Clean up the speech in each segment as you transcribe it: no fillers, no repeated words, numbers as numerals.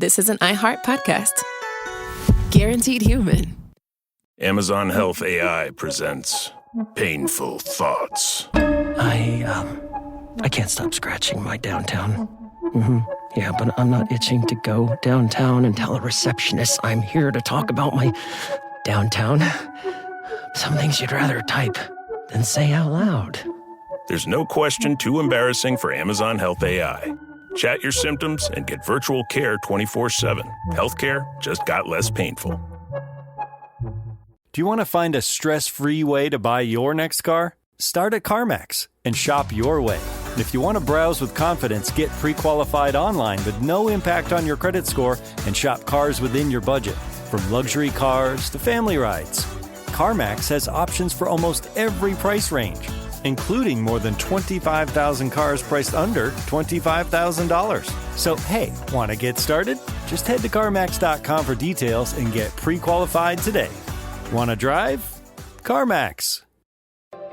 this is an iHeart podcast. Guaranteed human. Amazon Health AI presents Painful Thoughts. I can't stop scratching my downtown. Yeah, but I'm not itching to go downtown and tell a receptionist I'm here to talk about my downtown. Some things you'd rather type than say out loud. There's no question too embarrassing for Amazon Health AI. Chat your symptoms and get virtual care 24/7. Healthcare just got less painful. Do you want to find a stress-free way to buy your next car? Start at CarMax and shop your way. And if you want to browse with confidence, get pre-qualified online with no impact on your credit score and shop cars within your budget. From luxury cars to family rides, CarMax has options for almost every price range, including more than 25,000 cars priced under $25,000. So, hey, want to get started? Just head to CarMax.com for details and get pre-qualified today. Want to drive? CarMax.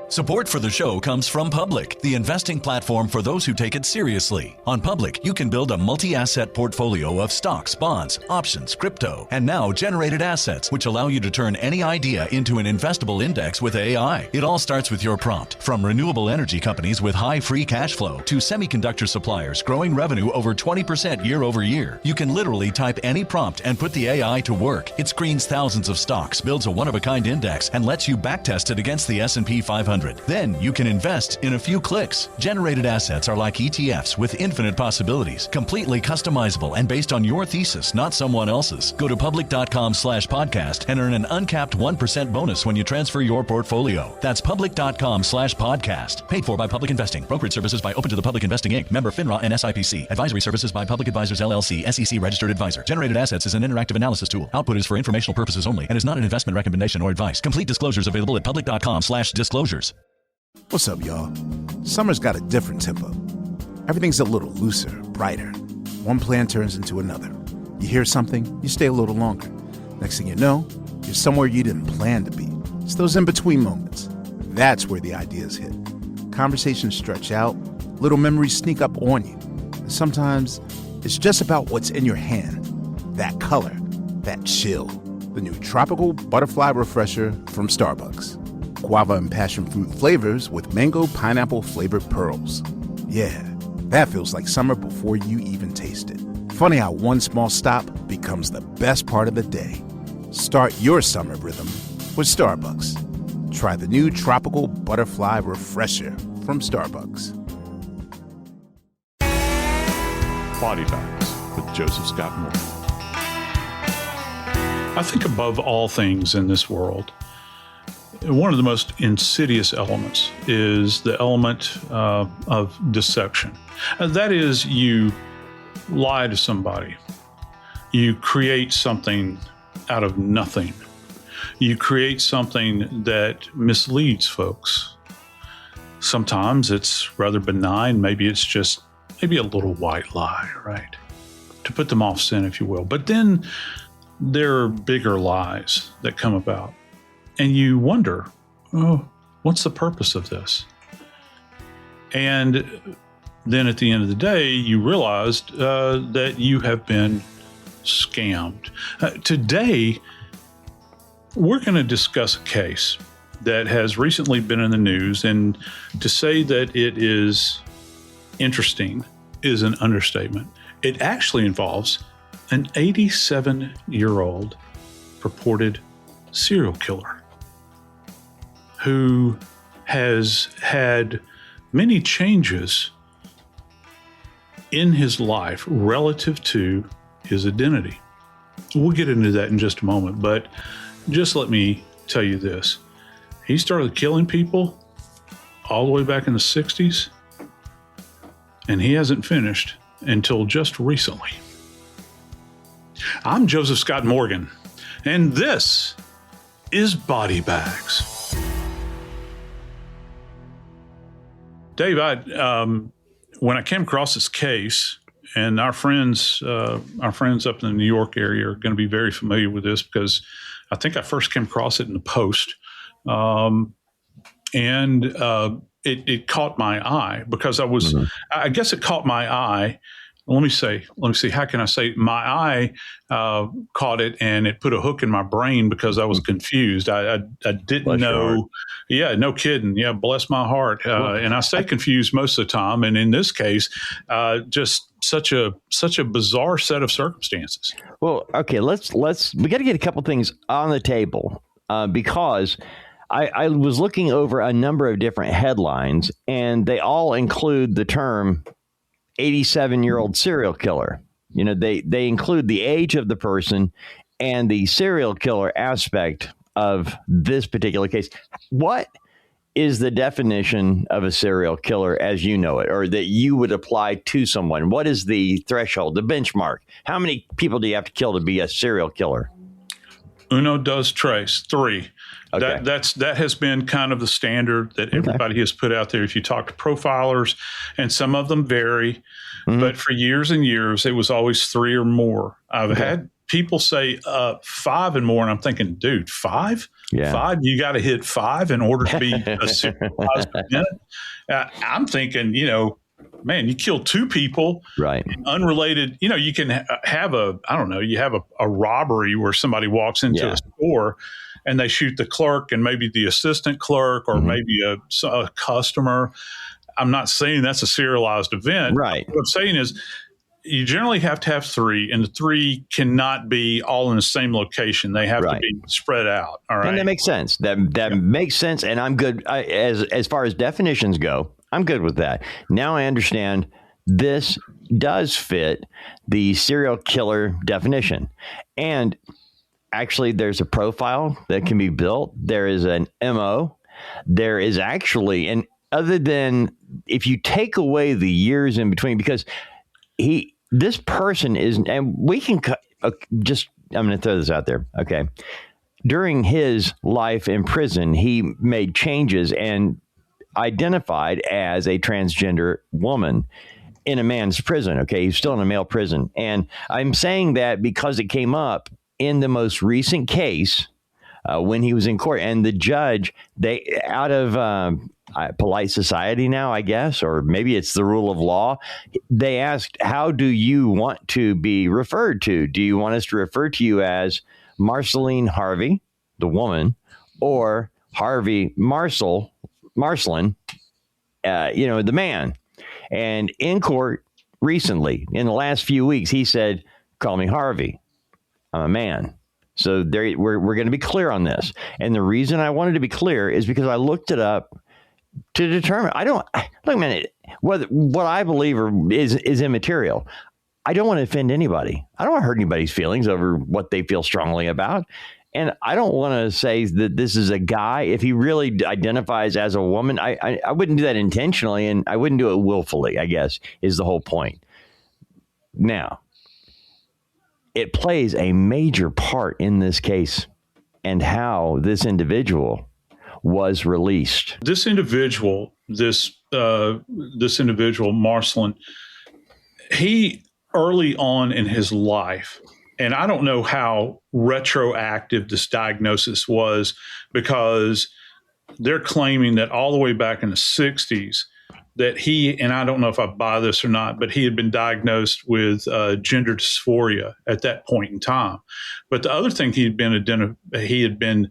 Support for the show comes from Public, the investing platform for those who take it seriously. On Public, you can build a multi-asset portfolio of stocks, bonds, options, crypto, and now generated assets, which allow you to turn any idea into an investable index with AI. It all starts with your prompt. From renewable energy companies with high free cash flow to semiconductor suppliers growing revenue over 20% year over year, you can literally type any prompt and put the AI to work. It screens thousands of stocks, builds a one-of-a-kind index, and lets you backtest it against the S&P 500. Then you can invest in a few clicks. Generated assets are like ETFs with infinite possibilities, completely customizable and based on your thesis, not someone else's. Go to public.com/podcast and earn an uncapped 1% bonus when you transfer your portfolio. That's public.com/podcast. Paid for by Public Investing. Brokerage services by Open to the Public Investing Inc. Member FINRA and SIPC. Advisory services by Public Advisors LLC, SEC registered advisor. Generated assets is an interactive analysis tool. Output is for informational purposes only and is not an investment recommendation or advice. Complete disclosures available at public.com/disclosures. What's up, y'all? Summer's got a different tempo. Everything's a little looser, brighter. One plan turns into another. You hear something, you stay a little longer. Next thing you know, you're somewhere you didn't plan to be. It's those in-between moments. That's where the ideas hit. Conversations stretch out, little memories sneak up on you. And sometimes it's just about what's in your hand. That color, that chill. The new Tropical Butterfly Refresher from Starbucks. Guava and passion fruit flavors with mango pineapple flavored pearls. Yeah, that feels like summer before you even taste it. Funny how one small stop becomes the best part of the day. Start your summer rhythm with Starbucks. Try the new Tropical Butterfly Refresher from Starbucks. Body Bags with Joseph Scott Moore. I think above all things in this world, one of the most insidious elements is the element of deception. That is, you lie to somebody. You create something out of nothing. You create something that misleads folks. Sometimes it's rather benign. Maybe it's just a little white lie, right? To put them off scent, if you will. But then there are bigger lies that come about. And you wonder, what's the purpose of this? And then at the end of the day, you realized that you have been scammed. Today, we're going to discuss a case that has recently been in the news. And to say that it is interesting is an understatement. It actually involves an 87-year-old purported serial killer who has had many changes in his life relative to his identity. We'll get into that in just a moment, but just let me tell you this. He started killing people all the way back in the 60s, and he hasn't finished until just recently. I'm Joseph Scott Morgan, and this is Body Bags. Dave, when I came across this case, and our friends up in the New York area are going to be very familiar with this because I think I first came across it in the Post, and it caught my eye because I guess it caught my eye let me see, how can I say, my eye caught it and it put a hook in my brain because I was confused. I didn't Bless your heart. know. Yeah, no kidding. Yeah, bless my heart. And I stay confused most of the time. And in this case, just such a bizarre set of circumstances. Well, okay, we got to get a couple things on the table because I was looking over a number of different headlines, and they all include the term 87-year-old serial killer. You know, they include the age of the person and the serial killer aspect of this particular case. What is the definition of a serial killer as you know it, or that you would apply to someone? What is the threshold, the benchmark? How many people do you have to kill to be a serial killer? Uno, dos, tres, 3. Okay. That has been kind of the standard that everybody has put out there. If you talk to profilers, and some of them vary, but for years and years, it was always 3 or more. I've had people say 5 and more, and I'm thinking, dude, 5? Yeah. 5? You got to hit 5 in order to be a serialized event. I'm thinking, man, you kill 2 people, Right? unrelated. You can have a robbery where somebody walks into a store and they shoot the clerk and maybe the assistant clerk or maybe a customer. I'm not saying that's a serialized event. Right. What I'm saying is you generally have to have 3, and the 3 cannot be all in the same location. They have to be spread out. All right. And that makes sense. That makes sense. And I'm good. As far as definitions go, I'm good with that. Now I understand this does fit the serial killer definition. And actually, there's a profile that can be built. There is an MO. There is actually, and other than if you take away the years in between, because this person is, and we can I'm going to throw this out there. Okay. During his life in prison, he made changes and identified as a transgender woman in a man's prison. Okay. He's still in a male prison. And I'm saying that because it came up in the most recent case when he was in court, and the judge, out of polite society now, I guess, or maybe it's the rule of law, they asked, how do you want to be referred to? Do you want us to refer to you as Marcelin Harvey, the woman, or Harvey Marcelin, the man? And in court recently, in the last few weeks, he said, call me Harvey. I'm a man. So we're going to be clear on this. And the reason I wanted to be clear is because I looked it up to determine. Look a minute. What I believe is immaterial. I don't want to offend anybody. I don't want to hurt anybody's feelings over what they feel strongly about. And I don't want to say that this is a guy. If he really identifies as a woman, I wouldn't do that intentionally, and I wouldn't do it willfully, I guess, is the whole point. Now, it plays a major part in this case and how this individual was released. This individual, Marcelin, he early on in his life, and I don't know how retroactive this diagnosis was, because they're claiming that all the way back in the 60s that he, and I don't know if I buy this or not, but he had been diagnosed with gender dysphoria at that point in time. But the other thing he had been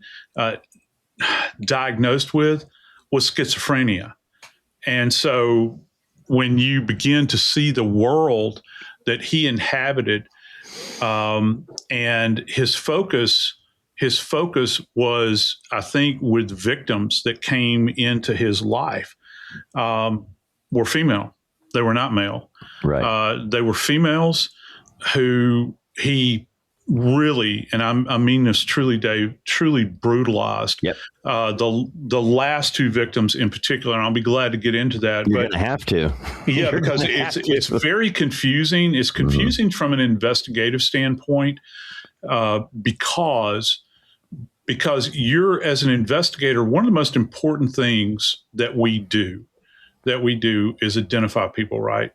diagnosed with was schizophrenia. And so when you begin to see the world that he inhabited, and his focus was, I think, with victims that came into his life, were female. They were not male. Right. They were females who he really, and I mean this truly, Dave, truly brutalized. Yep. The last 2 victims in particular, and I'll be glad to get into that. You're going to have to. Yeah, because it's very confusing. It's confusing from an investigative standpoint, because you're, as an investigator, one of the most important things that we do is identify people, right?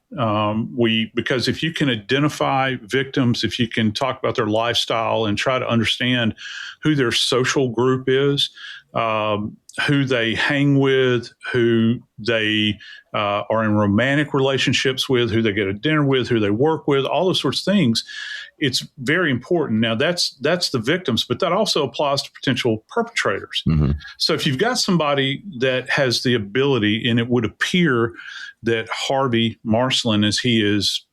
Because if you can identify victims, if you can talk about their lifestyle and try to understand who their social group is, who they hang with, who they are in romantic relationships with, who they go to dinner with, who they work with, all those sorts of things. It's very important. Now, that's the victims, but that also applies to potential perpetrators. Mm-hmm. So if you've got somebody that has the ability, and it would appear that Harvey Marcelin, as he is,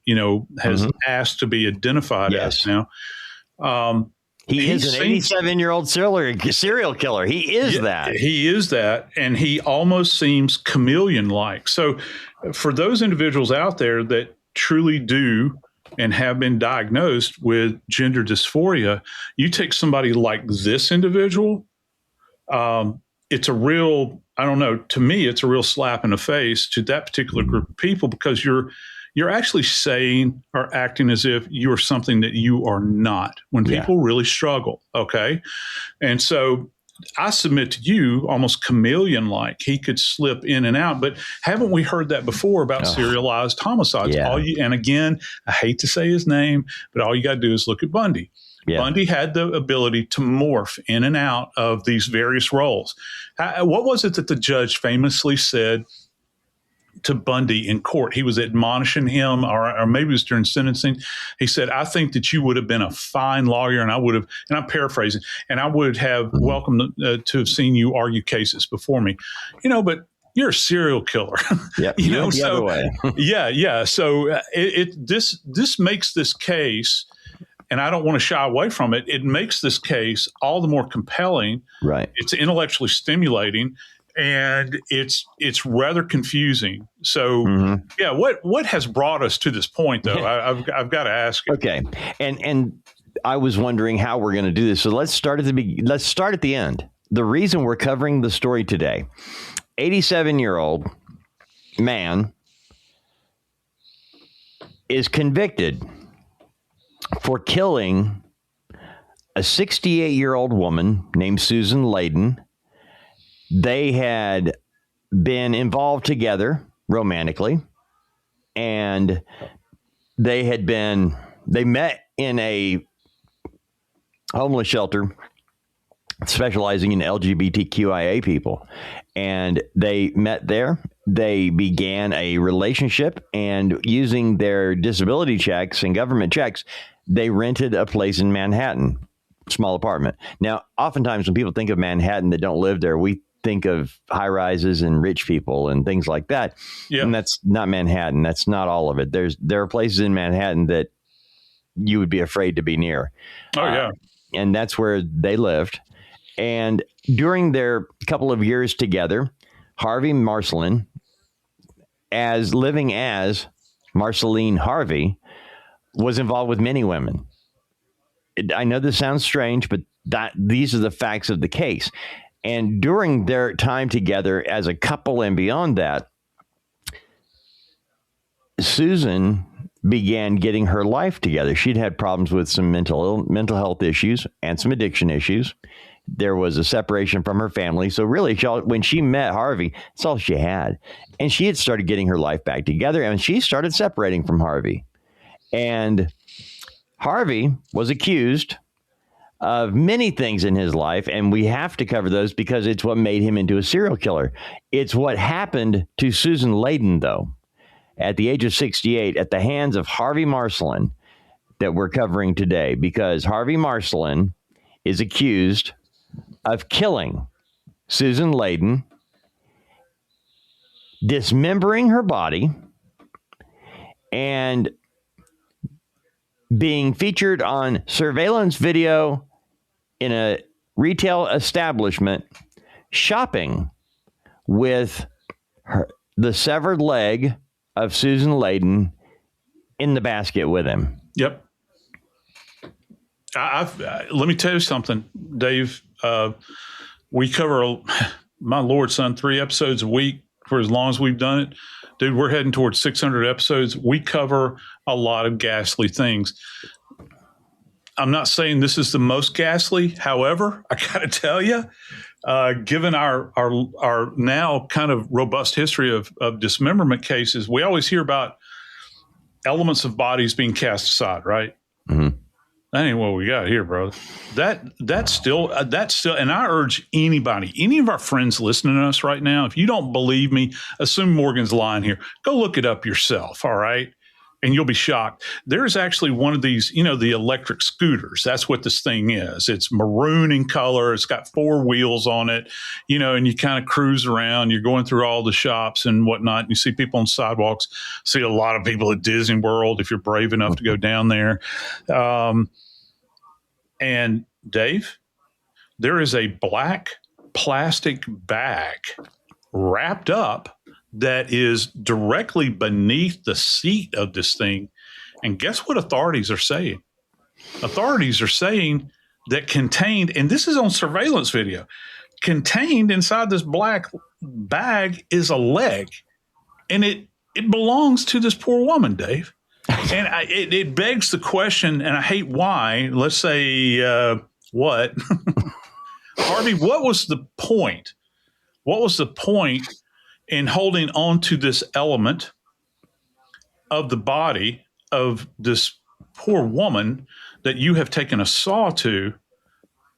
has asked to be identified as now, he is an 87-year-old serial killer. He is that. He is that, and he almost seems chameleon-like. So for those individuals out there that truly do and have been diagnosed with gender dysphoria, you take somebody like this individual, it's a real, I don't know, to me, it's a real slap in the face to that particular group of people, because you're actually saying or acting as if you are something that you are not when people really struggle. Okay. And so I submit to you, almost chameleon-like, he could slip in and out. But haven't we heard that before about serialized homicides? Yeah. And again, I hate to say his name, but all you got to do is look at Bundy. Yeah. Bundy had the ability to morph in and out of these various roles. What was it that the judge famously said to Bundy in court? He was admonishing him, or maybe it was during sentencing. He said, I think that you would have been a fine lawyer, and I would have, and I'm paraphrasing, and I would have welcomed to have seen you argue cases before me, but you're a serial killer. Yeah, the other way. Yeah. So this makes this case, and I don't want to shy away from it, it makes this case all the more compelling. Right. It's intellectually stimulating, and it's rather confusing. So, what has brought us to this point, though? I've got to ask you. Okay, and I was wondering how we're going to do this. So let's start at the end. The reason we're covering the story today: 87-year-old man is convicted for killing a 68-year-old woman named Susan Layden. They had been involved together romantically, and they met in a homeless shelter specializing in LGBTQIA people. And they met there. They began a relationship, and using their disability checks and government checks, they rented a place in Manhattan, small apartment. Now, oftentimes when people think of Manhattan that don't live there, we think of high rises and rich people and things like that. Yeah. And that's not Manhattan. That's not all of it. There are places in Manhattan that you would be afraid to be near. Oh, yeah. And that's where they lived. And during their couple of years together, Harvey Marcelin, living as Marceline Harvey, was involved with many women. I know this sounds strange, but these are the facts of the case. And during their time together as a couple and beyond that, Susan began getting her life together. She'd had problems with some mental health issues and some addiction issues. There was a separation from her family. So really, when she met Harvey, that's all she had. And she had started getting her life back together, and she started separating from Harvey. And Harvey was accused of many things in his life, and we have to cover those because it's what made him into a serial killer. It's what happened to Susan Layden, though, at the age of 68, at the hands of Harvey Marcelin, that we're covering today, because Harvey Marcelin is accused of killing Susan Layden, dismembering her body, and being featured on surveillance video in a retail establishment, shopping with the severed leg of Susan Layden in the basket with him. Yep. Let me tell you something, Dave. We cover, my Lord, son, 3 episodes a week for as long as we've done it. Dude, we're heading towards 600 episodes. We cover a lot of ghastly things. I'm not saying this is the most ghastly. However, I got to tell you, given our now kind of robust history of dismemberment cases, we always hear about elements of bodies being cast aside, right? Mm-hmm. That ain't what we got here, brother. That's still, and I urge anybody, any of our friends listening to us right now, if you don't believe me, assume Morgan's lying here. Go look it up yourself, all right? And you'll be shocked. There's actually one of these, the electric scooters. That's what this thing is. It's maroon in color. It's got 4 wheels on it, and you kind of cruise around. You're going through all the shops and whatnot. And you see people on sidewalks, see a lot of people at Disney World if you're brave enough to go down there. And Dave, there is a black plastic bag wrapped up that is directly beneath the seat of this thing. And guess what authorities are saying? Authorities are saying that contained, and this is on surveillance video, contained inside this black bag is a leg. And it belongs to this poor woman, Dave. And it begs the question, and I hate why, let's say, what? Harvey, what was the point? What was the point in holding on to this element of the body of this poor woman that you have taken a saw to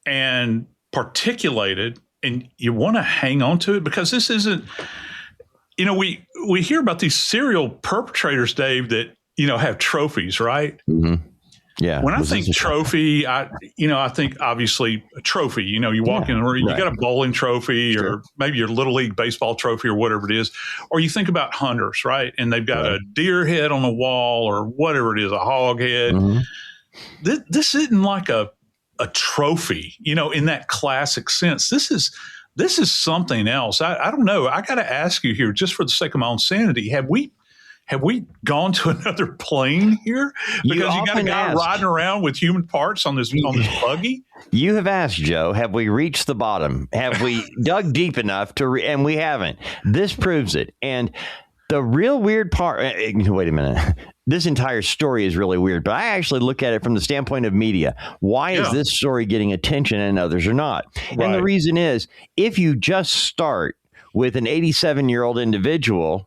and particulated, and you want to hang on to it? Because this isn't, we hear about these serial perpetrators, Dave, that, have trophies, right? Mm-hmm. Yeah. When I think trophy, I think obviously a trophy. You walk in, or you got a bowling trophy, or maybe your little league baseball trophy, or whatever it is. Or you think about hunters, right? And they've got a deer head on the wall, or whatever it is, a hog head. Mm-hmm. This isn't like a trophy, in that classic sense. This is something else. I don't know. I got to ask you here, just for the sake of my own sanity, have we gone to another plane here? Because you got a guy riding around with human parts on this buggy? You have asked, Joe, have we reached the bottom? Have we dug deep enough and we haven't. This proves it. And the real weird part, wait a minute. This entire story is really weird, but I actually look at it from the standpoint of media. Why is this story getting attention and others are not? Right. And the reason is, if you just start with an 87-year-old individual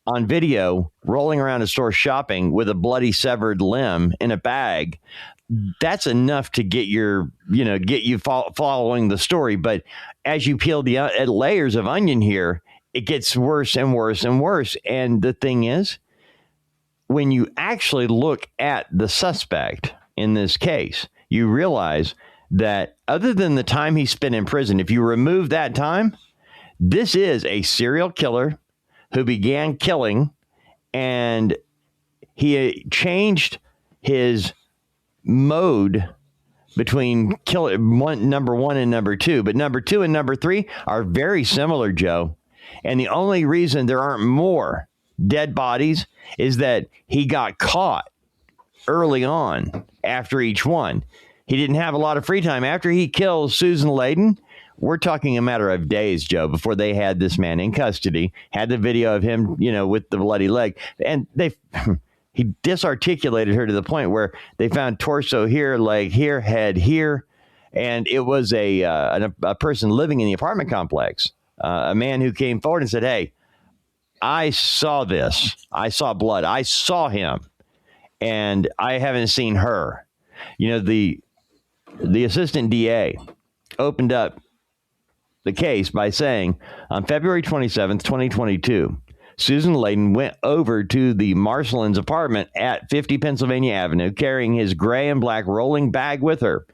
on video rolling around a store shopping with a bloody severed limb in a bag, that's enough to get you following the story. But as you peel the layers of onion here, it gets worse and worse and worse. And the thing is, when you actually look at the suspect in this case, you realize that other than the time he spent in prison, if you remove that time, this is a serial killer who began killing, and he changed his mode between number 1 and number 2. But number 2 and number 3 are very similar, Joe. And the only reason there aren't more dead bodies is that he got caught early on after each one. He didn't have a lot of free time. After he kills Susan Layden, we're talking a matter of days, Joe, before they had this man in custody, had the video of him, with the bloody leg. And he disarticulated her to the point where they found torso here, leg here, head here. And it was a person living in the apartment complex, a man who came forward and said, "Hey, I saw this. I saw blood. I saw him. And I haven't seen her." The assistant DA opened up the case by saying, on February 27th, 2022, Susan Layden went over to the Marcelin's apartment at 50 Pennsylvania Avenue, carrying his gray and black rolling bag with her,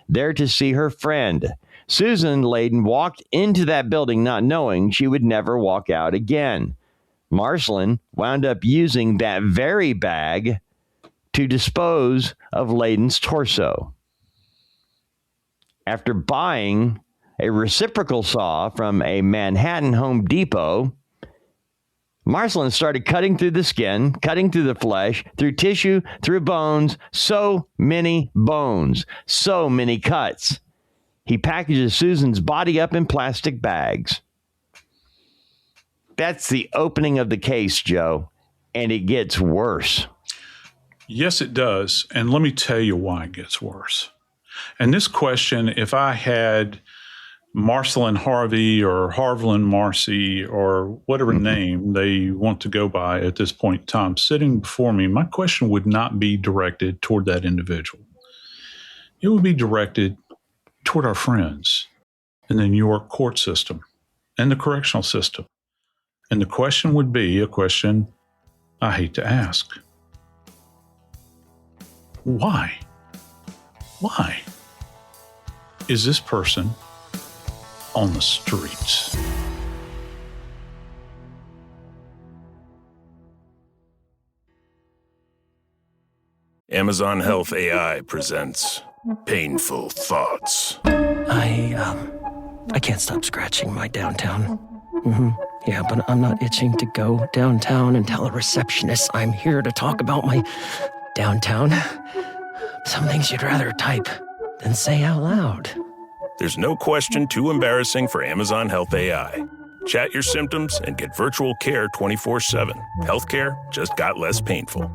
there to see her friend. Susan Layden walked into that building not knowing she would never walk out again. Marcelin wound up using that very bag to dispose of Layden's torso. After buying a reciprocal saw from a Manhattan Home Depot, Marcelin started cutting through the skin, cutting through the flesh, through tissue, through bones. So many bones, so many cuts. He packages Susan's body up in plastic bags. That's the opening of the case, Joe, and it gets worse. Yes, it does. And let me tell you why it gets worse. And this question, if I had Marcelin Harvey or Harvelin Marcy or whatever name they want to go by at this point in time sitting before me, my question would not be directed toward that individual. it would be directed toward our friends in the New York court system and the correctional system. And the question would be a question I hate to ask. Why? Why is this person on the streets? Amazon Health AI presents Painful Thoughts. I can't stop scratching my downtown. Yeah, but I'm not itching to go downtown and tell a receptionist I'm here to talk about my downtown. Some things you'd rather type than say out loud. There's no question too embarrassing for Amazon Health AI. Chat your symptoms and get virtual care 24/7. Healthcare just got less painful.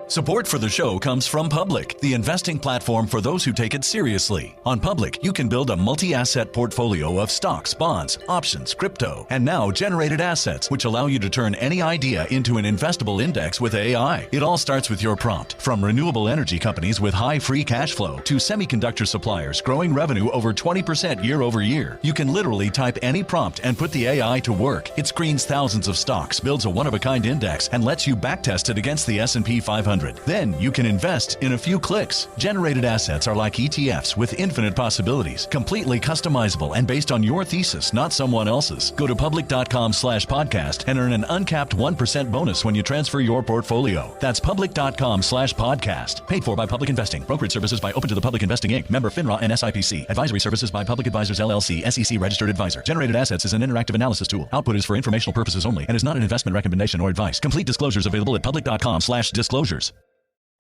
Support for the show comes from Public, the investing platform for those who take it seriously. On Public, you can build a multi-asset portfolio of stocks, bonds, options, crypto, and now generated assets, which allow you to turn any idea into an investable index with AI. It all starts with your prompt. From renewable energy companies with high free cash flow to semiconductor suppliers growing revenue over 20% year over year, you can literally type any prompt and put the AI to work. It screens thousands of stocks, builds a one-of-a-kind index, and lets you backtest it against the S&P 500. Then you can invest in a few clicks. Generated assets are like ETFs with infinite possibilities, completely customizable and based on your thesis, not someone else's. Go to public.com/podcast and earn an uncapped 1% bonus when you transfer your portfolio. That's public.com/podcast. Paid for by Public Investing. Brokerage services by Open to the Public Investing Inc. Member FINRA and SIPC. Advisory services by Public Advisors LLC, SEC registered advisor. Generated assets is an interactive analysis tool. Output is for informational purposes only and is not an investment recommendation or advice. Complete disclosures available at public.com/disclosures.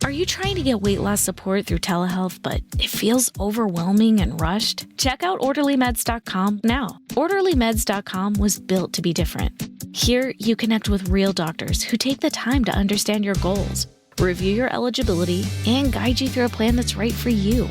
Are you trying to get weight loss support through telehealth, but it feels overwhelming and rushed? Check out OrderlyMeds.com now. OrderlyMeds.com was built to be different. Here, you connect with real doctors who take the time to understand your goals, review your eligibility, and guide you through a plan that's right for you.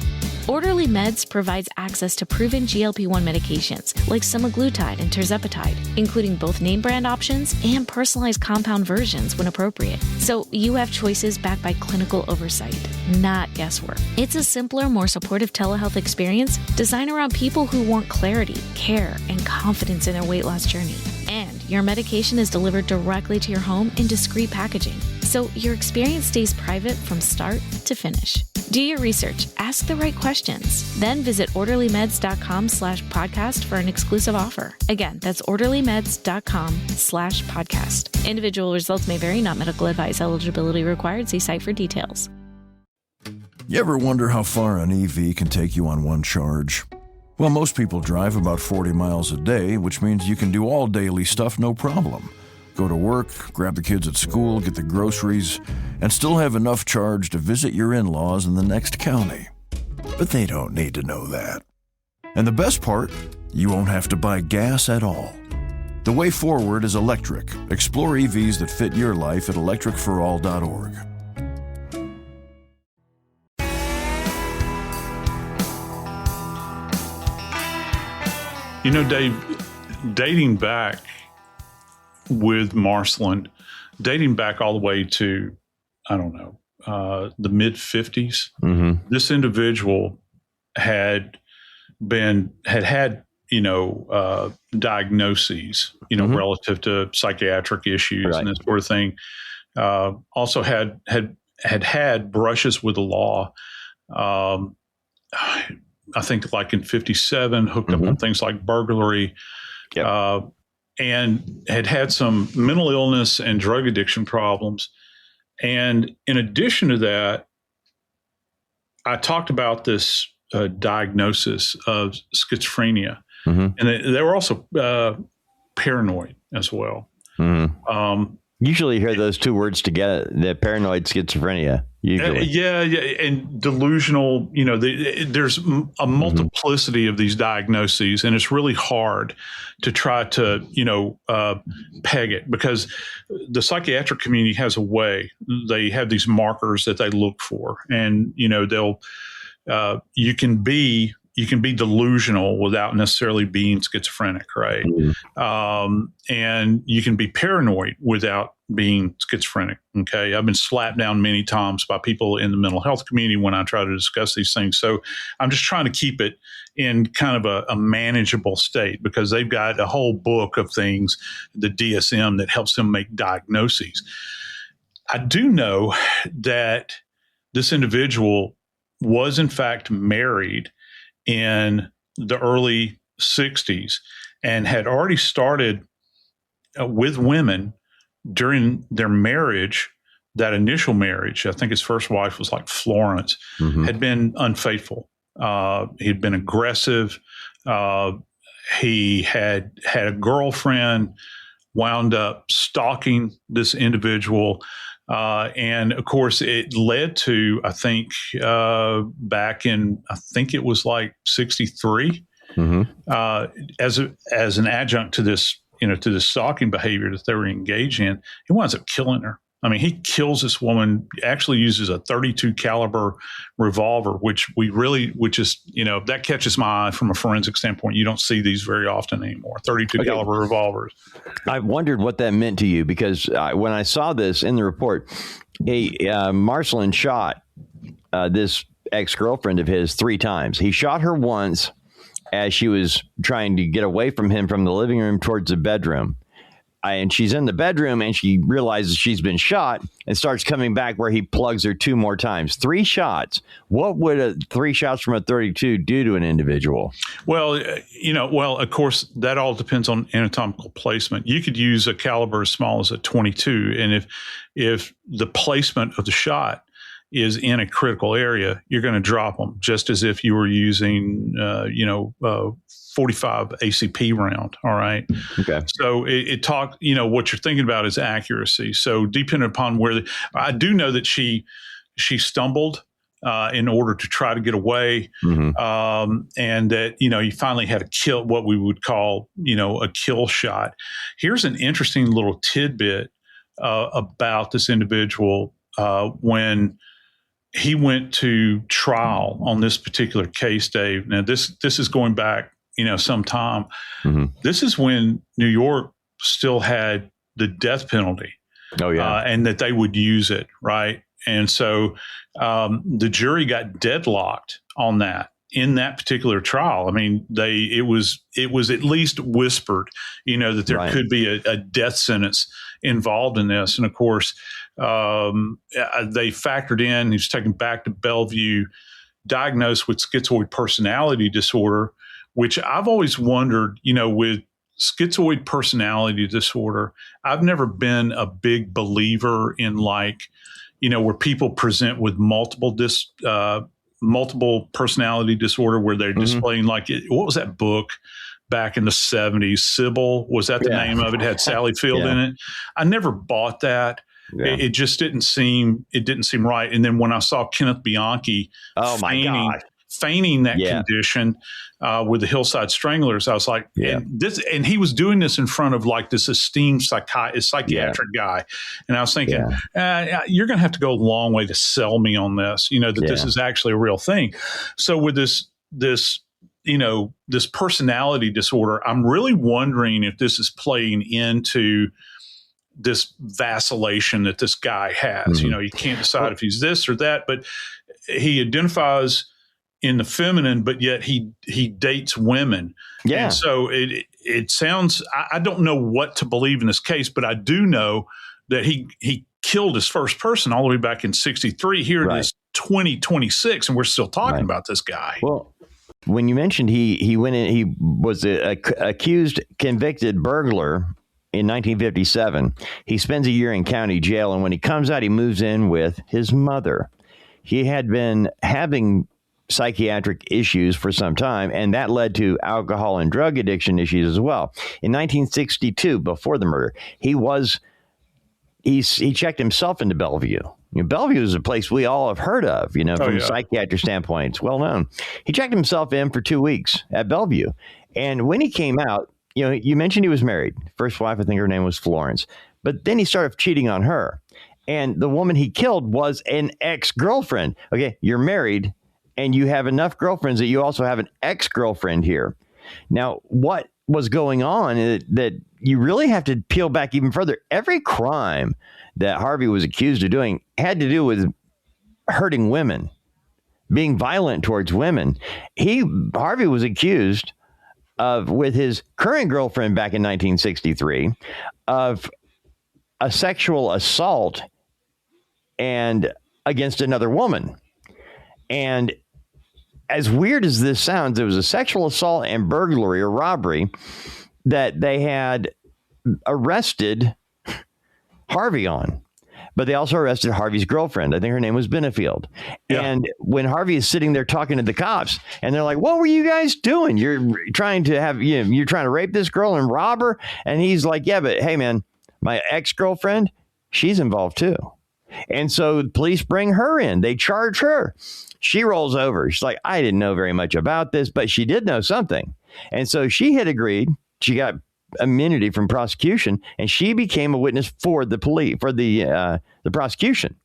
Orderly Meds provides access to proven GLP-1 medications like semaglutide and tirzepatide, including both name brand options and personalized compound versions when appropriate. So you have choices backed by clinical oversight, not guesswork. It's a simpler, more supportive telehealth experience designed around people who want clarity, care, and confidence in their weight loss journey. And your medication is delivered directly to your home in discreet packaging, so your experience stays private from start to finish. Do your research, ask the right questions, then visit orderlymeds.com/podcast for an exclusive offer. Again, that's orderlymeds.com/podcast. Individual results may vary, not medical advice. Eligibility required. See site for details. You ever wonder how far an EV can take you on one charge? Well, most people drive about 40 miles a day, which means you can do all daily stuff no problem. Go to work, grab the kids at school, get the groceries, and still have enough charge to visit your in-laws in the next county. But they don't need to know that. And the best part, you won't have to buy gas at all. The way forward is electric. Explore EVs that fit your life at electricforall.org. You know, Dave, dating back with Marcelin, dating back all the way to, I don't know, the mid 50s, this individual had diagnoses, relative to psychiatric issues and that sort of thing. Also had brushes with the law. I think like in 57, hooked up on things like burglary, and had some mental illness and drug addiction problems. And in addition to that, I talked about this diagnosis of schizophrenia, and they were also paranoid as well. Usually you hear those two words together, the paranoid schizophrenia. Usually. And delusional, there's a multiplicity of these diagnoses, and it's really hard to try to, peg it, because the psychiatric community has a way. They have these markers that they look for, and, you can be delusional without necessarily being schizophrenic, right? And you can be paranoid without being schizophrenic. Okay. I've been slapped down many times by people in the mental health community when I try to discuss these things. So I'm just trying to keep it in kind of a manageable state, because they've got a whole book of things, the DSM, that helps them make diagnoses. I do know that this individual was in fact married in the early 60s and had already started with women during their marriage. That initial marriage, I think his first wife was like Florence, had been unfaithful. He'd been aggressive. He had a girlfriend, wound up stalking this individual. And of course, it led to, I think, back in, I think it was like 63, as an adjunct to this, to this stalking behavior that they were engaged in, he winds up killing her. I mean, he kills this woman, actually uses a .32 caliber revolver, which is, that catches my eye from a forensic standpoint. You don't see these very often anymore, .32 caliber revolvers. I wondered what that meant to you, because when I saw this in the report, Marcelin shot this ex-girlfriend of his 3 times. He shot her once as she was trying to get away from him from the living room towards the bedroom. And she's in the bedroom and she realizes she's been shot and starts coming back, where he plugs her 2 more times. 3 shots. What would 3 shots from a .32 do to an individual? Well, of course, that all depends on anatomical placement. You could use a caliber as small as a .22. And if the placement of the shot is in a critical area, you're going to drop them, just as if you were using, 45 ACP round. All right. Okay. So it talked, what you're thinking about is accuracy. So depending upon I do know that she stumbled in order to try to get away. And that, you finally had a kill, what we would call, a kill shot. Here's an interesting little tidbit about this individual when he went to trial on this particular case, Dave. Now, this is going back, some time. This is when New York still had the death penalty. Oh, yeah. And that they would use it, right? And so the jury got deadlocked on that in that particular trial. I mean, it was at least whispered, that there could be a death sentence involved in this. And of course, they factored in, he was taken back to Bellevue, diagnosed with schizoid personality disorder, which I've always wondered, with schizoid personality disorder, I've never been a big believer in where people present with multiple personality disorder, where they're displaying what was that book back in the 70s? Sybil, was that the name of it? It had Sally Field in it. I never bought that. Yeah. It just didn't seem right. And then when I saw Kenneth Bianchi feigning that condition with the Hillside Stranglers, I was like, and he was doing this in front of this esteemed psychiatric guy. And I was thinking, you're going to have to go a long way to sell me on this, that this is actually a real thing. So with this personality disorder, I'm really wondering if this is playing into this vacillation that this guy has. You can't decide if he's this or that, but he identifies in the feminine, but yet he dates women. Yeah. And so it sounds, I don't know what to believe in this case, but I do know that he killed his first person all the way back in 63. Here it is 2026, and we're still talking about this guy. Well, when you mentioned he went in, he was a accused convicted burglar in 1957. He spends a year in county jail, and when he comes out, he moves in with his mother. He had been having psychiatric issues for some time, and that led to alcohol and drug addiction issues as well. In 1962, before the murder, he checked himself into Bellevue. Bellevue is a place we all have heard of, from a psychiatric standpoint. It's well known. He checked himself in for 2 weeks at Bellevue. And when he came out, you mentioned he was married. First wife, I think her name was Florence. But then he started cheating on her. And the woman he killed was an ex-girlfriend. Okay, you're married and you have enough girlfriends that you also have an ex-girlfriend here. Now, what was going on that you really have to peel back even further. Every crime that Harvey was accused of doing had to do with hurting women, being violent towards women. Harvey was accused of, with his current girlfriend back in 1963, of a sexual assault and against another woman. And as weird as this sounds, it was a sexual assault and burglary or robbery that they had arrested Harvey on. But they also arrested Harvey's girlfriend. I think her name was Benefield. Yeah. And when Harvey is sitting there talking to the cops, and they're like, "What were you guys doing? You're trying to rape this girl and rob her." And he's like, "Yeah, but hey, man, my ex-girlfriend, she's involved too." And so the police bring her in. They charge her. She rolls over. She's like, "I didn't know very much about this, but she did know something." And so she had agreed. She got immunity from prosecution, and she became a witness for the police, for the prosecution.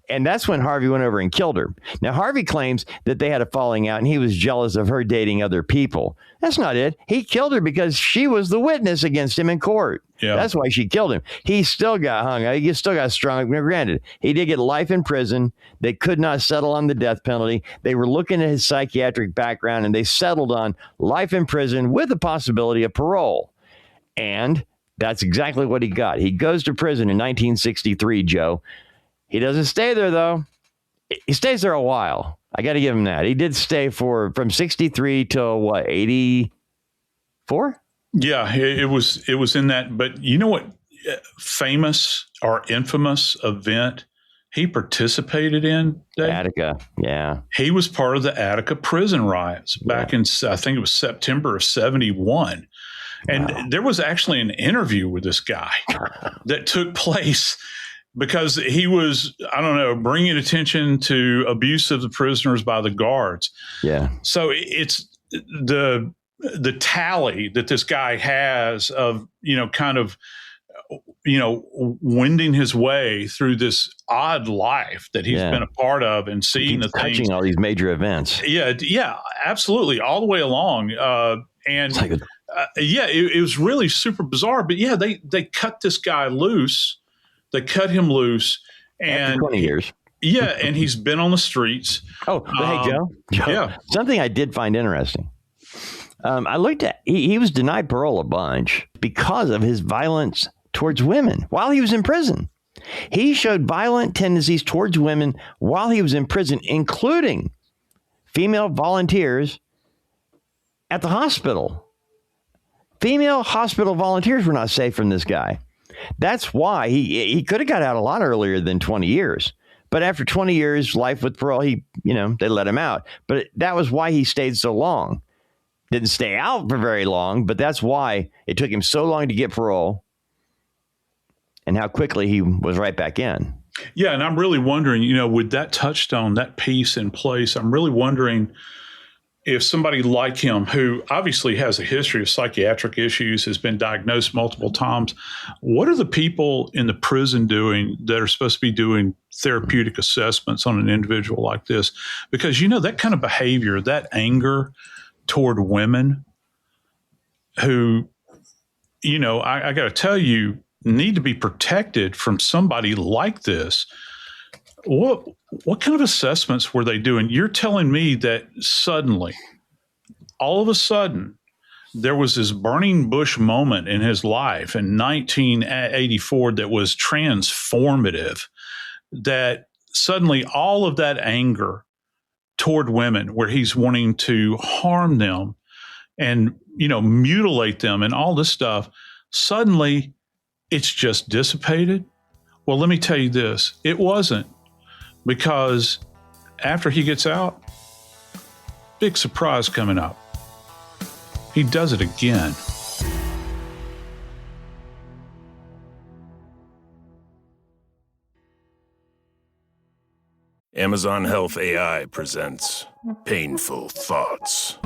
And that's when Harvey went over and killed her. Now, Harvey claims that they had a falling out and he was jealous of her dating other people. That's not it. He killed her because she was the witness against him in court. Yeah. That's why she killed him. He still got hung. He still got strung. Granted, he did get life in prison. They could not settle on the death penalty. They were looking at his psychiatric background, and they settled on life in prison with the possibility of parole. And that's exactly what he got. He goes to prison in 1963, Joe. He doesn't stay there, though. He stays there a while. I got to give him that. He did stay from 63 till 84? Yeah, it was in that. But you know what famous or infamous event he participated in, Dave? Attica, yeah. He was part of the Attica prison riots back in, I think it was September of 71. And there was actually an interview with this guy that took place because he was, I don't know, bringing attention to abuse of the prisoners by the guards. Yeah. So it's the tally that this guy has of, kind of, wending his way through this odd life that he's been a part of and seeing the things. Touching all these major events. Yeah, absolutely. All the way along. It was really super bizarre. But yeah, they cut this guy loose. They cut him loose. And after 20 years. Yeah, and he's been on the streets. Oh, but hey, Joe. Yeah. Something I did find interesting. I looked at, he was denied parole a bunch because of his violence towards women while he was in prison. He showed violent tendencies towards women while he was in prison, including female volunteers at the hospital. Female hospital volunteers were not safe from this guy. That's why he could have got out a lot earlier than 20 years. But after 20 years, life with parole, they let him out. But that was why he stayed so long. Didn't stay out for very long, but that's why it took him so long to get parole and how quickly he was right back in. Yeah, and I'm really wondering, with that touchstone, that piece in place, I'm really wondering if somebody like him, who obviously has a history of psychiatric issues, has been diagnosed multiple times, what are the people in the prison doing that are supposed to be doing therapeutic assessments on an individual like this? Because, that kind of behavior, that anger toward women who, I got to tell you, need to be protected from somebody like this. What kind of assessments were they doing? You're telling me that suddenly, all of a sudden, there was this burning bush moment in his life in 1984 that was transformative, that suddenly all of that anger toward women, where he's wanting to harm them and, mutilate them and all this stuff, suddenly it's just dissipated? Well, let me tell you this. It wasn't. Because after he gets out, big surprise coming up. He does it again. Amazon Health AI presents Painful Thoughts.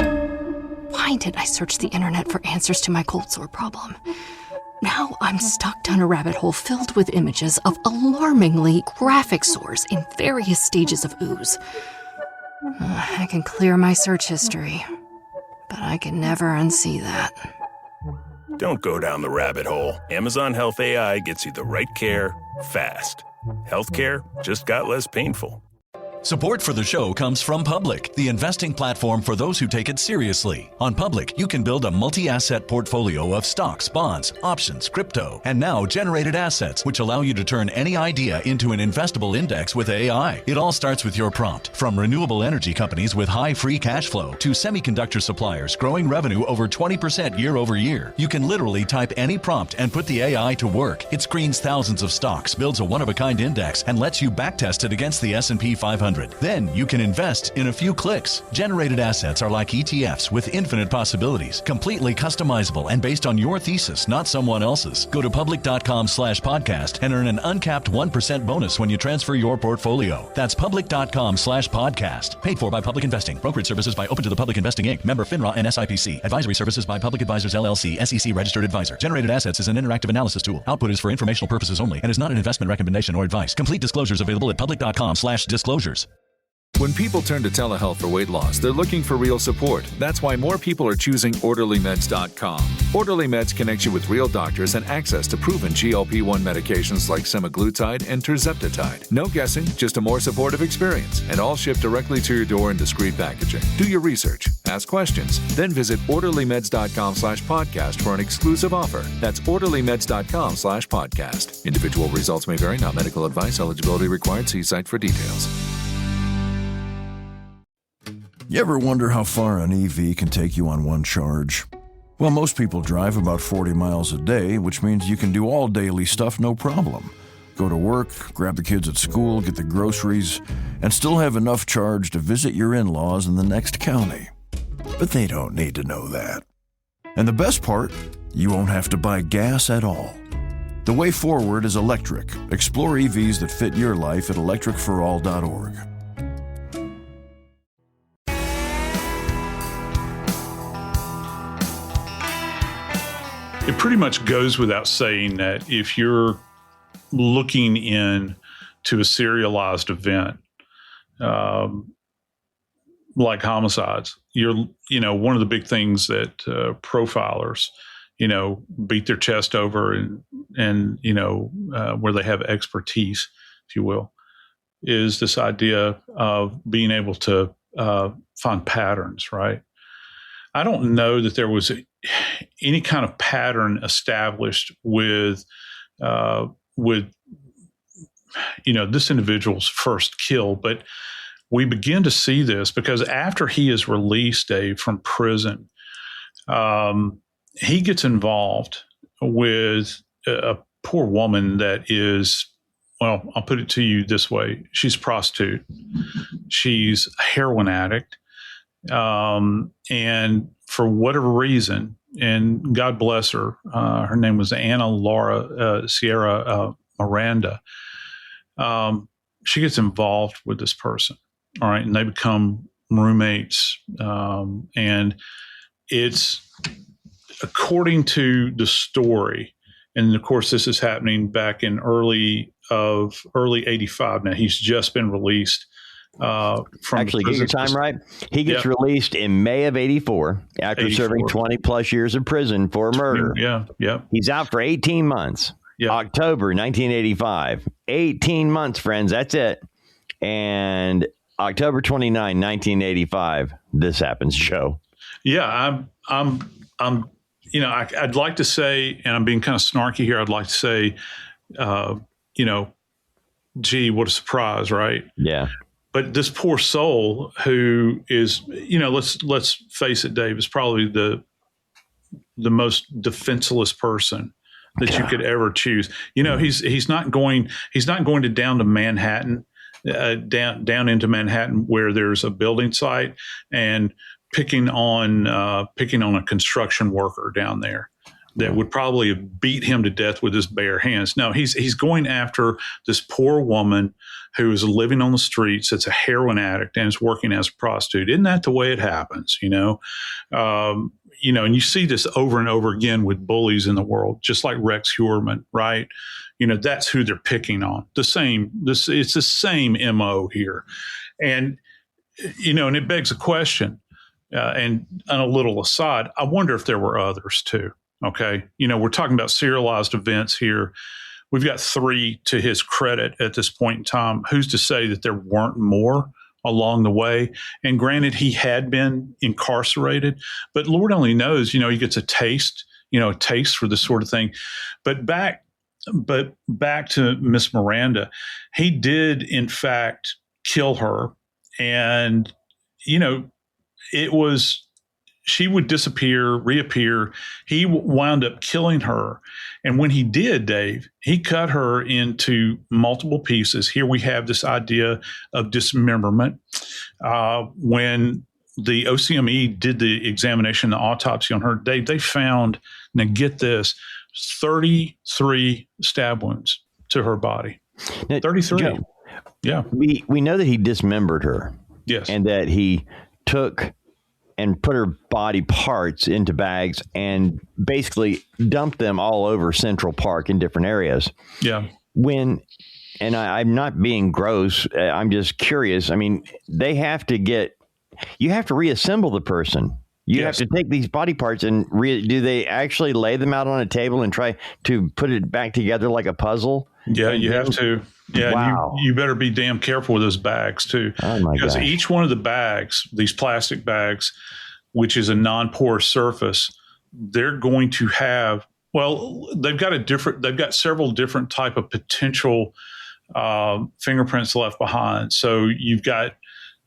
Why did I search the internet for answers to my cold sore problem? Now I'm stuck down a rabbit hole filled with images of alarmingly graphic sores in various stages of ooze. I can clear my search history, but I can never unsee that. Don't go down the rabbit hole. Amazon Health AI gets you the right care fast. Healthcare just got less painful. Support for the show comes from Public, the investing platform for those who take it seriously. On Public, you can build a multi-asset portfolio of stocks, bonds, options, crypto, and now generated assets, which allow you to turn any idea into an investable index with AI. It all starts with your prompt. From renewable energy companies with high free cash flow to semiconductor suppliers growing revenue over 20% year over year, you can literally type any prompt and put the AI to work. It screens thousands of stocks, builds a one-of-a-kind index, and lets you backtest it against the S&P 500. Then you can invest in a few clicks. Generated assets are like ETFs with infinite possibilities, completely customizable and based on your thesis, not someone else's. Go to public.com/podcast and earn an uncapped 1% bonus when you transfer your portfolio. That's public.com/podcast. Paid for by Public Investing. Brokerage services by Open to the Public Investing Inc. Member FINRA and SIPC. Advisory services by Public Advisors LLC, SEC registered advisor. Generated assets is an interactive analysis tool. Output is for informational purposes only and is not an investment recommendation or advice. Complete disclosures available at public.com/disclosures. When people turn to telehealth for weight loss, they're looking for real support. That's why more people are choosing OrderlyMeds.com. Orderly Meds connects you with real doctors and access to proven GLP-1 medications like semaglutide and tirzepatide. No guessing, just a more supportive experience, and all shipped directly to your door in discreet packaging. Do your research, ask questions, then visit OrderlyMeds.com/podcast for an exclusive offer. That's OrderlyMeds.com/podcast. Individual results may vary, not medical advice. Eligibility required. See site for details. You ever wonder how far an EV can take you on one charge? Well, most people drive about 40 miles a day, which means you can do all daily stuff no problem. Go to work, grab the kids at school, get the groceries, and still have enough charge to visit your in-laws in the next county. But they don't need to know that. And the best part, you won't have to buy gas at all. The way forward is electric. Explore EVs that fit your life at electricforall.org. It pretty much goes without saying that if you're looking in to a serialized event, like homicides, one of the big things that profilers, beat their chest over and where they have expertise, if you will, is this idea of being able to find patterns, right? I don't know that there was any kind of pattern established with this individual's first kill, but we begin to see this because after he is released, Dave, from prison, he gets involved with a poor woman that is, well, I'll put it to you this way. She's a prostitute. She's a heroin addict. And for whatever reason, and God bless her, her name was Anna Laura Sierra Miranda. She gets involved with this person. All right. And they become roommates. And it's according to the story. And of course, this is happening back in early 85. Now he's just been released. Actually, get your time right. He gets released in May of 84 after serving 20 plus years of prison for murder. Yeah. He's out for 18 months. Yeah. October 1985. 18 months, friends. That's it. And October 29, 1985, this happens, Joe. Yeah, I'd like to say, and I'm being kind of snarky here, I'd like to say, gee, what a surprise, right? Yeah. But this poor soul who is, let's face it, Dave, is probably the most defenseless person that you could ever choose. He's not going to down to Manhattan, down into Manhattan where there's a building site and picking on a construction worker down there that would probably have beat him to death with his bare hands. No, he's going after this poor woman who is living on the streets. That's a heroin addict and is working as a prostitute. Isn't that the way it happens? And you see this over and over again with bullies in the world, just like Rex Heuermann, right? That's who they're picking on. It's the same MO here. And it begs a question, and on a little aside, I wonder if there were others too. Okay. We're talking about serialized events here. We've got 3 to his credit at this point in time. Who's to say that there weren't more along the way? And granted, he had been incarcerated, but Lord only knows, he gets a taste for this sort of thing. But back to Miss Miranda, he did in fact kill her. And, she would disappear, reappear. He wound up killing her. And when he did, Dave, he cut her into multiple pieces. Here we have this idea of dismemberment. When the OCME did the examination, the autopsy on her, Dave, they found, now get this, 33 stab wounds to her body. Now, 33. Joe, yeah. We know that he dismembered her. Yes. And that he took and put her body parts into bags and basically dumped them all over Central Park in different areas. Yeah. I'm not being gross. I'm just curious. I mean, you have to reassemble the person. You Yes. have to take these body parts and do they actually lay them out on a table and try to put it back together like a puzzle? Yeah, you have to. Yeah, wow. You better be damn careful with those bags too. Oh my because gosh. each one of the bags, these plastic bags, which is a non-porous surface, they're going to have, they've got several different type of potential fingerprints left behind. So you've got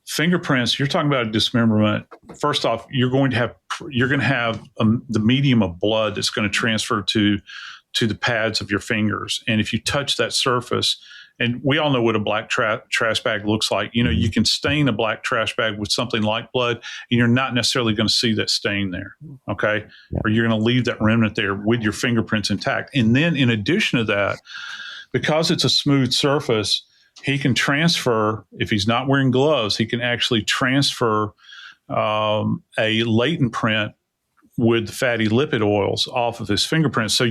fingerprints. You're talking about a dismemberment. First off, you're going to have the medium of blood that's going to transfer to the pads of your fingers. And if you touch that surface, and we all know what a black trash bag looks like, you can stain a black trash bag with something like blood, and you're not necessarily going to see that stain there. Okay. Yeah. Or you're going to leave that remnant there with your fingerprints intact. And then in addition to that, because it's a smooth surface, he can transfer, if he's not wearing gloves, he can actually transfer a latent print with the fatty lipid oils off of his fingerprints. So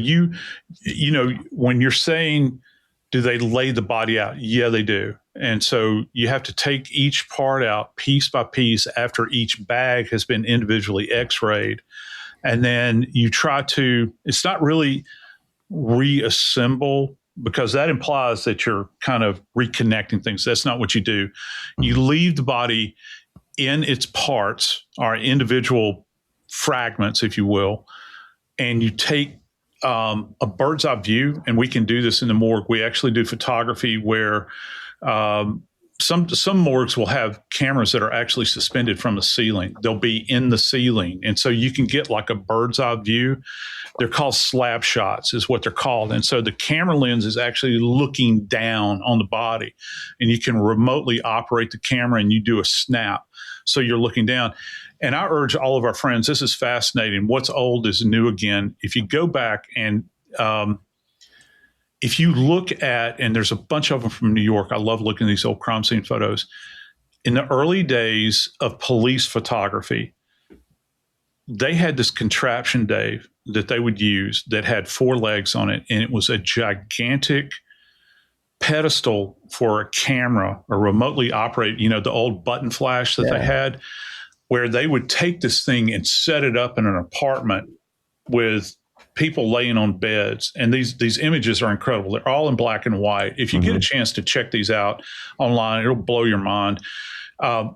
when you're saying, do they lay the body out? Yeah, they do. And so you have to take each part out piece by piece after each bag has been individually x-rayed. And then you try to, it's not really reassemble, because that implies that you're kind of reconnecting things. That's not what you do. You leave the body in its parts, or individual fragments, if you will, and you take a bird's eye view, and we can do this in the morgue. We actually do photography where some morgues will have cameras that are actually suspended from the ceiling. They'll be in the ceiling, and so you can get like a bird's eye view. They're called slab shots, is what they're called. And so the camera lens is actually looking down on the body, and you can remotely operate the camera, and you do a snap. So you're looking down. And I urge all of our friends, this is fascinating. What's old is new again. If you go back and if you look at, and there's a bunch of them from New York, I love looking at these old crime scene photos. In the early days of police photography, they had this contraption, Dave, that they would use that had 4 legs on it. And it was a gigantic pedestal for a camera, or remotely operate, the old button flash that they had, where they would take this thing and set it up in an apartment with people laying on beds. And these images are incredible. They're all in black and white. If you get a chance to check these out online, it'll blow your mind.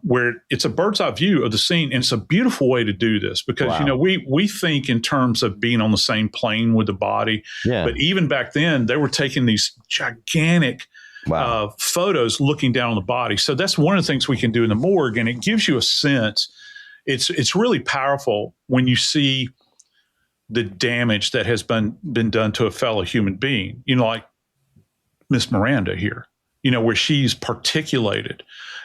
Where it's a bird's eye view of the scene. And it's a beautiful way to do this because, we think in terms of being on the same plane with the body. Yeah. But even back then, they were taking these gigantic photos looking down on the body. So that's one of the things we can do in the morgue. And it gives you a sense. It's really powerful when you see the damage that has been done to a fellow human being, like Miss Miranda here, where she's particulated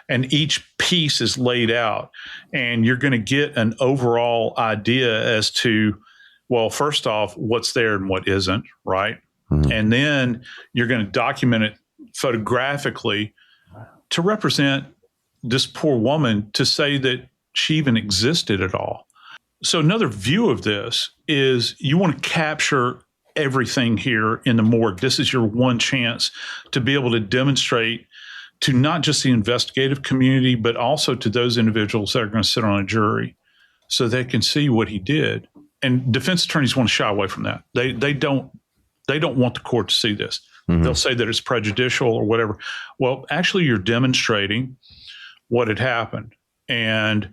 and each piece is laid out, and you're going to get an overall idea as to, well, first off, what's there and what isn't, right? Mm-hmm. And then you're going to document it photographically to represent this poor woman, to say that she even existed at all. So another view of this is you want to capture everything here in the morgue. This is your one chance to be able to demonstrate to not just the investigative community, but also to those individuals that are going to sit on a jury, so they can see what he did. and defense attorneys want to shy away from that. They don't want the court to see this. Mm-hmm. They'll say that it's prejudicial or whatever. Well, actually, you're demonstrating what had happened, and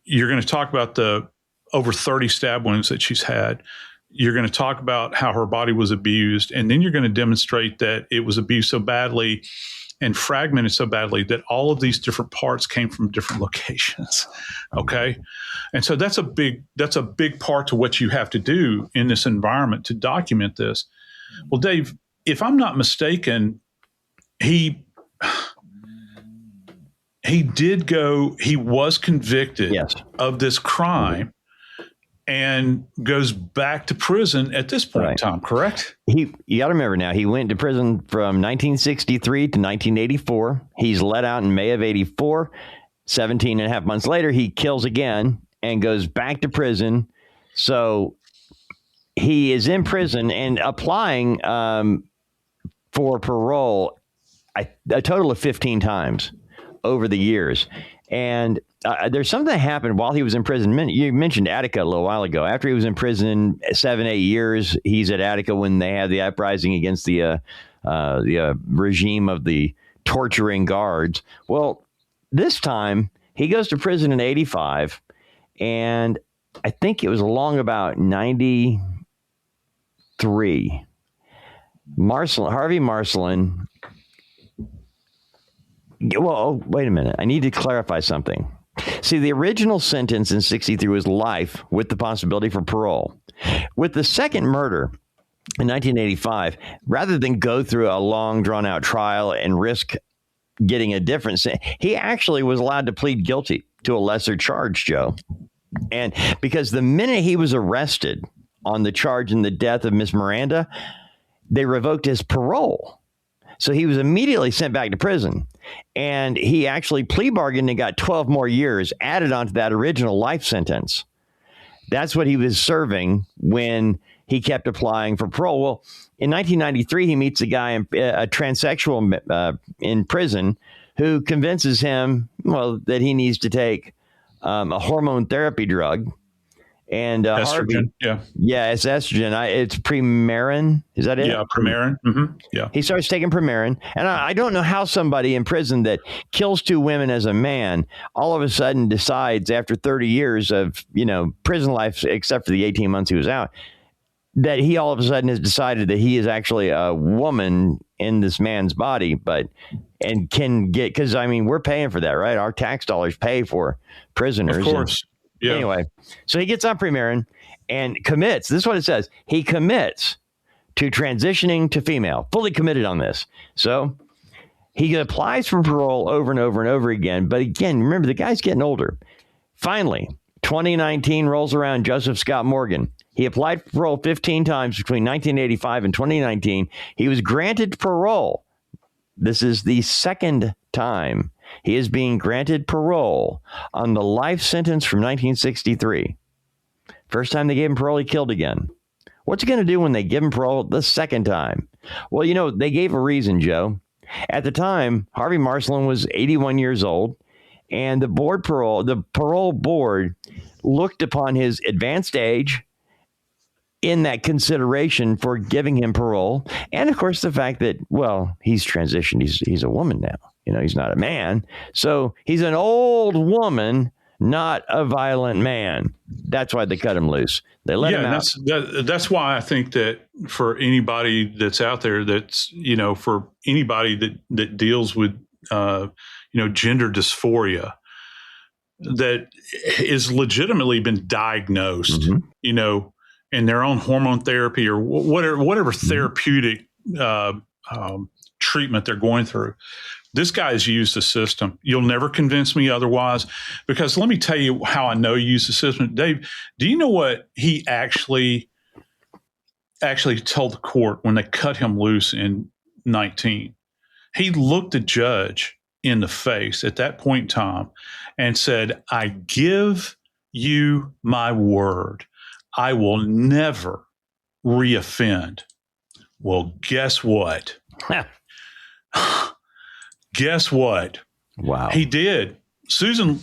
you're going to talk about the over 30 stab wounds that she's had. You're going to talk about how her body was abused, and then you're going to demonstrate that it was abused so badly and fragmented so badly that all of these different parts came from different locations. Okay. And so that's a big part to what you have to do in this environment to document this. Well, Dave, if I'm not mistaken, he was convicted of this crime and goes back to prison at this point in time, correct? You got to remember now, he went to prison from 1963 to 1984. He's let out in May of 84. 17 and a half months later, he kills again and goes back to prison. So he is in prison and applying for parole a total of 15 times over the years. And there's something that happened while he was in prison. You mentioned Attica a little while ago. After he was in prison 7-8 years, he's at Attica when they had the uprising against the regime of the torturing guards. Well, this time he goes to prison in 85, and I think it was along about 93. Harvey Marcelin. Well, wait a minute. I need to clarify something. See, the original sentence in 63 was life with the possibility for parole. With the second murder in 1985, rather than go through a long, drawn-out trial and risk getting a different sentence, he actually was allowed to plead guilty to a lesser charge, Joe. And because the minute he was arrested on the charge in the death of Miss Miranda, they revoked his parole. So he was immediately sent back to prison, and he actually plea bargained and got 12 more years added onto that original life sentence. That's what he was serving when he kept applying for parole. Well, in 1993, he meets a guy, a transsexual in prison, who convinces him, that he needs to take a hormone therapy drug. And estrogen, it's estrogen. It's Premarin. Is that it? Yeah, Premarin. Mm-hmm. Yeah. He starts taking Premarin, and I don't know how somebody in prison that kills 2 women as a man all of a sudden decides after 30 years of prison life, except for the 18 months he was out, that he all of a sudden has decided that he is actually a woman in this man's body, and can get, because we're paying for that, right? Our tax dollars pay for prisoners. Of course. Yeah. Anyway, so he gets on Premarin and commits. This is what it says. He commits to transitioning to female, fully committed on this. So he applies for parole over and over and over again. But again, remember, the guy's getting older. Finally, 2019 rolls around. Joseph Scott Morgan. He applied for parole 15 times between 1985 and 2019. He was granted parole. This is the second time he is being granted parole on the life sentence from 1963. First time they gave him parole, he killed again. What's he going to do when they give him parole the second time? Well, they gave a reason, Joe. At the time, Harvey Marcelin was 81 years old, and the parole board looked upon his advanced age in that consideration for giving him parole. And of course, the fact that, he's transitioned. He's a woman now. He's not a man. So he's an old woman, not a violent man. That's why they cut him loose. They let him out. That's why I think that for anybody that's out there, that's, for anybody that deals with, gender dysphoria, that is legitimately been diagnosed, in their own hormone therapy or whatever therapeutic treatment they're going through. This guy's used the system. You'll never convince me otherwise, because let me tell you how I know he used the system. Dave, do you know what he actually told the court when they cut him loose in 19? He looked the judge in the face at that point in time and said, "I give you my word, I will never reoffend." Well, guess what? Guess what? Wow. He did. Susan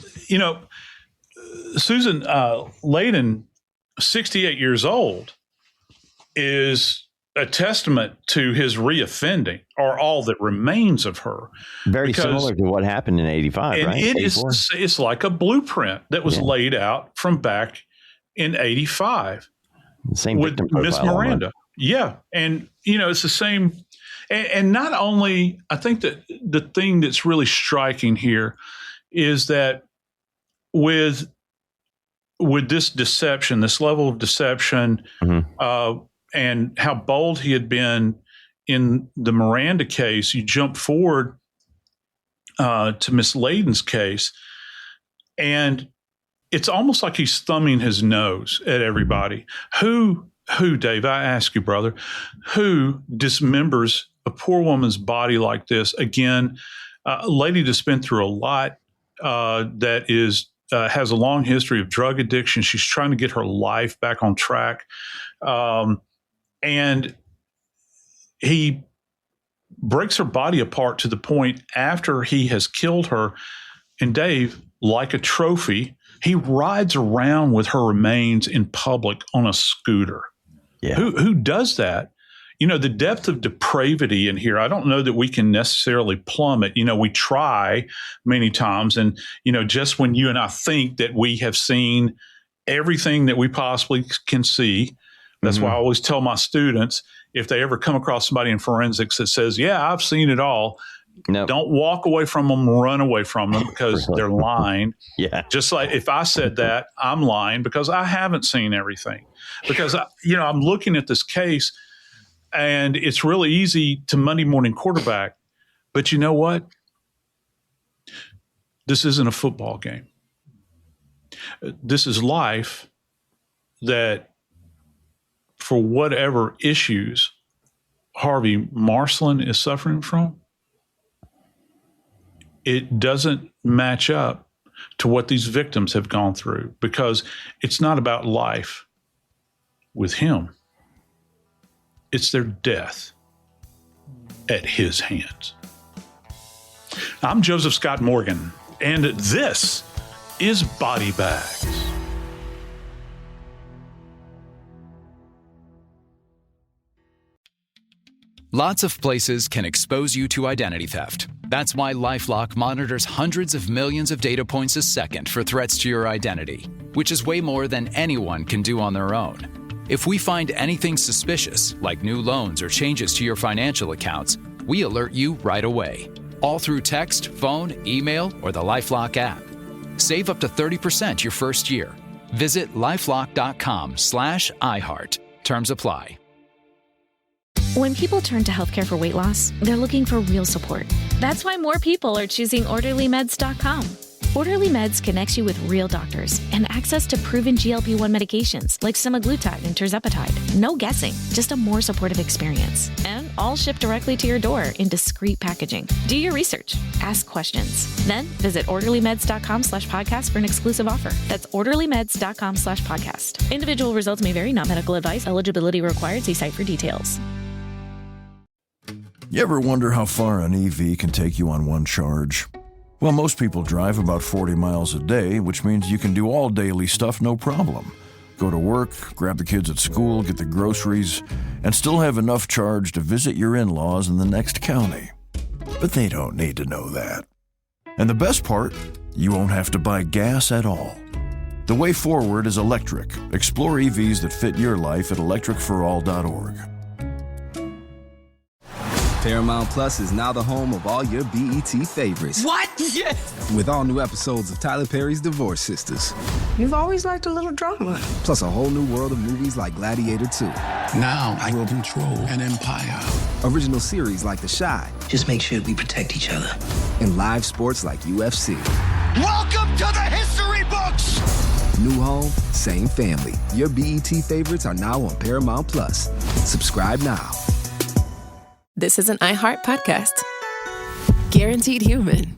Layden 68 years old is a testament to his reoffending, or all that remains of her. Very similar to what happened in 85, and right? It's like a blueprint that was laid out from back in 85. Same with Miss Miranda. Yeah. And, it's the same. And not only, I think that the thing that's really striking here is that with this deception, this level of deception, and how bold he had been in the Miranda case, you jump forward to Miss Layden's case, and it's almost like he's thumbing his nose at everybody. Who, Dave, I ask you, brother, who dismembers a poor woman's body like this? Again, a lady that's been through a lot, that is has a long history of drug addiction. She's trying to get her life back on track. And he breaks her body apart to the point after he has killed her. And Dave, like a trophy, he rides around with her remains in public on a scooter. Yeah. Who does that? The depth of depravity in here, I don't know that we can necessarily plumb it. We try many times. And, just when you and I think that we have seen everything that we possibly can see, that's why I always tell my students, if they ever come across somebody in forensics that says, yeah, I've seen it all, don't walk away from them, run away from them, because they're lying. Yeah. Just like if I said that, I'm lying because I haven't seen everything. Because, I'm looking at this case, and it's really easy to Monday morning quarterback. But you know what? This isn't a football game. This is life that, for whatever issues Harvey Marcelin is suffering from, it doesn't match up to what these victims have gone through, because it's not about life with him. It's their death at his hands. I'm Joseph Scott Morgan, and this is Body Bags. Lots of places can expose you to identity theft. That's why LifeLock monitors hundreds of millions of data points a second for threats to your identity, which is way more than anyone can do on their own. If we find anything suspicious, like new loans or changes to your financial accounts, we alert you right away, all through text, phone, email, or the LifeLock app. Save up to 30% your first year. Visit lifelock.com/iHeart. Terms apply. When people turn to healthcare for weight loss, they're looking for real support. That's why more people are choosing OrderlyMeds.com. Orderly Meds connects you with real doctors and access to proven GLP-1 medications like semaglutide and tirzepatide. No guessing, just a more supportive experience. And all shipped directly to your door in discreet packaging. Do your research. Ask questions. Then visit OrderlyMeds.com/podcast for an exclusive offer. That's OrderlyMeds.com/podcast. Individual results may vary, not medical advice. Eligibility required. See site for details. You ever wonder how far an EV can take you on one charge? Well, most people drive about 40 miles a day, which means you can do all daily stuff no problem. Go to work, grab the kids at school, get the groceries, and still have enough charge to visit your in-laws in the next county. But they don't need to know that. And the best part, you won't have to buy gas at all. The way forward is electric. Explore EVs that fit your life at electricforall.org. Paramount Plus is now the home of all your BET favorites. What? Yes! With all new episodes of Tyler Perry's Divorce Sisters. You've always liked a little drama. Plus a whole new world of movies like Gladiator 2. Now I will control an empire. Original series like The Chi. Just make sure we protect each other. And live sports like UFC. Welcome to the history books! New home, same family. Your BET favorites are now on Paramount Plus. Subscribe now. This is an iHeart podcast. Guaranteed human.